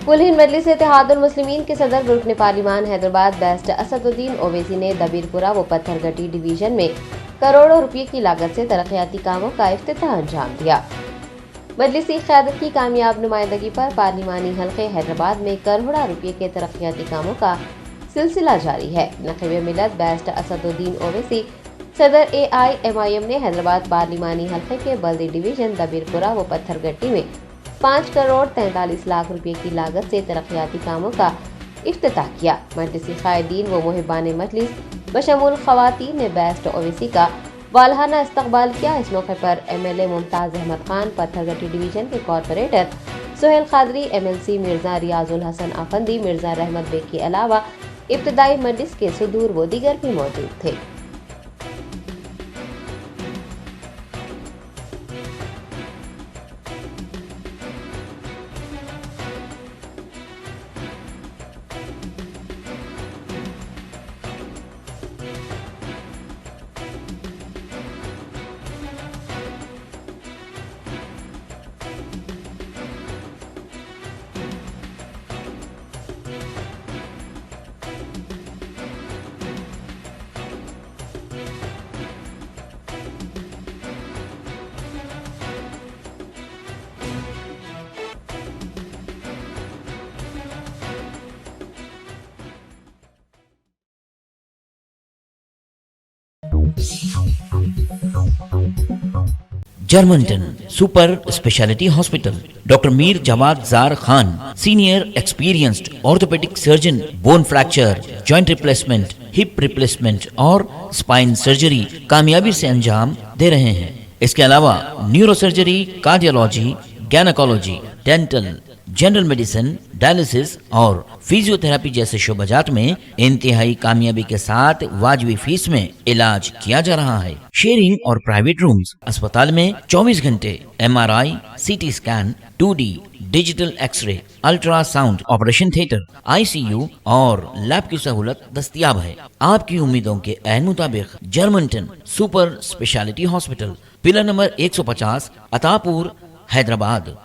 कुल हिंद मजलिस इत्तेहादुल मुस्लिमीन के सदर रुकन पार्लिमान हैदराबाद बेस्ट असदुद्दीन ओवैसी ने दबीरपुरा व पत्थरगट्टी डिवीजन में करोड़ों रुपए की लागत से तरक्याती कामों का इफ्तिताह अंजाम दिया। मजलिसी क़यादत की कामयाब नुमाइंदगी पर पार्लिमानी हल्के हैदराबाद में करोड़ों रुपए के तरक्याती कामों का सिलसिला जारी है। नक़ीब मिलत बेस्ट असदुद्दीन ओवैसी सदर AIMIM ने हैदराबाद पार्लिमानी हल्के के बल्दी डिवीजन दबीरपुरा व पत्थरगट्टी में 5 करोड़ 43 लाख रुपए की लागत से तरक्याती कामों का इफ्तिताह किया। मजलिसी क़ायदीन व मुहिबान मजलिस बशमूल ख़वातीन ने बेस्ट ओवैसी का वालहाना इस्तकबाल किया। इस मौके पर MLA मुमताज़ अहमद खान, पत्थरगट्टी डिवीजन के कॉर्पोरेटर सुहेल खादरी, MLC मिर्जा रियाजुल हसन आफंदी, मिर्जा रहमत बेग के अलावा इब्तदाई मजलिस के सुदूर व दीगर भी मौजूद थे। जर्मनटन super speciality hospital, doctor Mir Jawad Zar Khan, senior experienced orthopaedic surgeon, bone fracture, joint replacement, hip replacement और स्पाइन सर्जरी कामयाबी से अंजाम दे रहे हैं। इसके अलावा neuro surgery, cardiology, gynaecology, dental, general medicine, dialysis और फिजियोथेरेपी जैसे शोबाजात में इंतहाई कामयाबी के साथ वाजबी फीस में इलाज किया जा रहा है। शेयरिंग और प्राइवेट रूम्स, अस्पताल में 24 घंटे MRI, CT scan, 2D digital x-ray, ultrasound, operation theatre, ICU और लैब की सहूलत दस्तयाब है। आपकी उम्मीदों के ऐन मुताबिक Germanten super speciality hospital, pillar number 150, Attapur, Hyderabad.